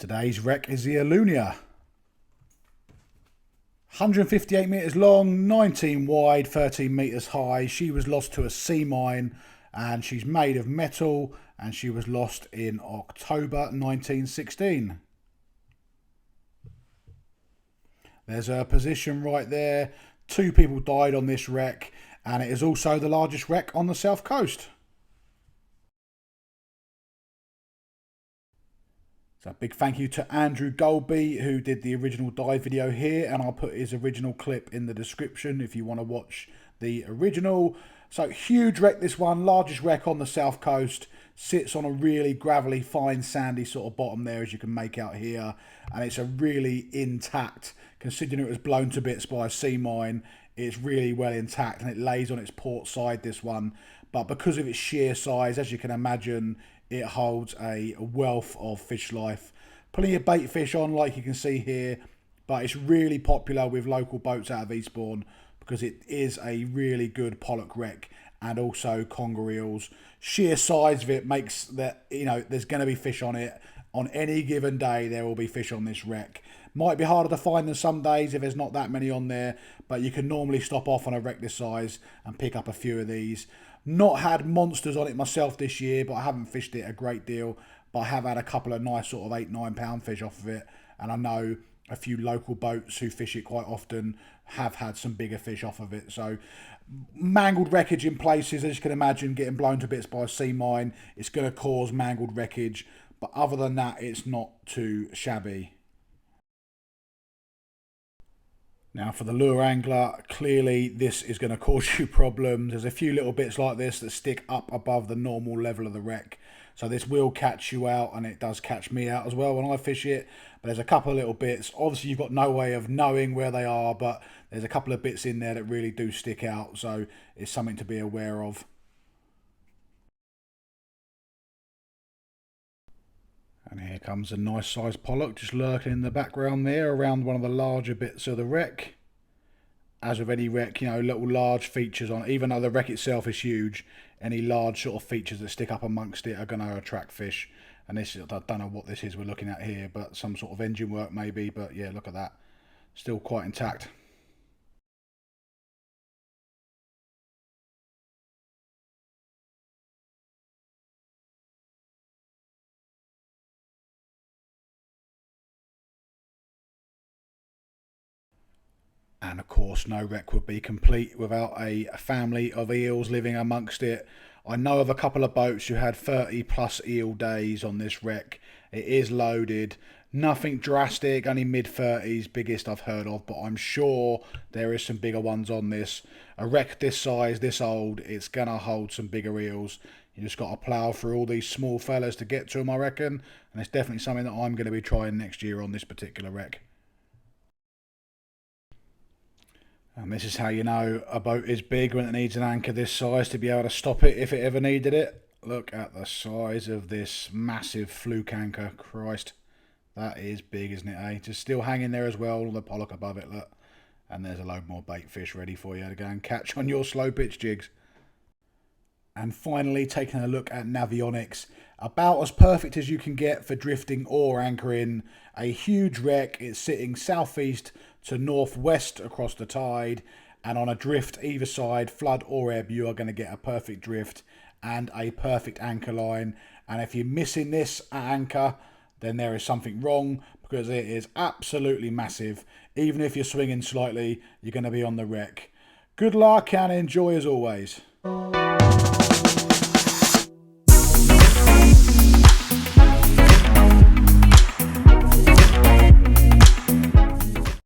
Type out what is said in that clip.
Today's wreck is the Alaunia. 158 metres long, 19 wide, 13 metres high. She was lost to a sea mine and she's made of metal and she was lost in October 1916. There's her position right there. 2 people died on this wreck and it is also the largest wreck on the south coast. So a big thank you to Andrew Golby who did the original dive video here, and I'll put his original clip in the description if you want to watch the original. So huge wreck, this one, largest wreck on the south coast, sits on a really gravelly, fine, sandy sort of bottom there as you can make out here, and it's a really intact, considering it was blown to bits by a sea mine, it's really well intact and it lays on its port side, this one, but because of its sheer size, as you can imagine, it holds a wealth of fish life. Plenty of bait fish on, like you can see here, but it's really popular with local boats out of Eastbourne because it is a really good pollock wreck and also conger eels. Sheer size of it makes that, you know, there's going to be fish on it. On any given day, there will be fish on this wreck. Might be harder to find than some days if there's not that many on there, but you can normally stop off on a wreck this size and pick up a few of these. Not had monsters on it myself this year, but I haven't fished it a great deal. But I have had a couple of nice sort of 8-9 pound fish off of it. And I know a few local boats who fish it quite often have had some bigger fish off of it. So mangled wreckage in places, as you can imagine, getting blown to bits by a sea mine. It's going to cause mangled wreckage. But other than that, it's not too shabby. Now for the lure angler, clearly this is going to cause you problems. There's a few little bits like this that stick up above the normal level of the wreck. So this will catch you out, and it does catch me out as well when I fish it. But there's a couple of little bits. Obviously you've got no way of knowing where they are, but there's a couple of bits in there that really do stick out. So it's something to be aware of. And here comes a nice sized pollock just lurking in the background there around one of the larger bits of the wreck. As with any wreck, you know, little large features on it, even though the wreck itself is huge, any large sort of features that stick up amongst it are going to attract fish. And this, I don't know what this is we're looking at here, but some sort of engine work maybe, but yeah, look at that. Still quite intact. And of course, no wreck would be complete without a family of eels living amongst it. I know of a couple of boats who had 30 plus eel days on this wreck. It is loaded. Nothing drastic, only mid-30s, biggest I've heard of, but I'm sure there is some bigger ones on this. A wreck this size, this old, it's going to hold some bigger eels. You just got to plough through all these small fellas to get to them, I reckon. And it's definitely something that I'm going to be trying next year on this particular wreck. And this is how you know a boat is big when it needs an anchor this size to be able to stop it if it ever needed it. Look at the size of this massive fluke anchor. Christ, that is big, isn't it, eh? Just still hanging there as well, the pollock above it, look. And there's a load more bait fish ready for you to go and catch on your slow pitch jigs. And finally, taking a look at Navionics. About as perfect as you can get for drifting or anchoring. A huge wreck. It's sitting southeast to northwest across the tide. And on a drift either side, flood or ebb, you are going to get a perfect drift and a perfect anchor line. And if you're missing this anchor, then there is something wrong, because it is absolutely massive. Even if you're swinging slightly, you're going to be on the wreck. Good luck and enjoy as always.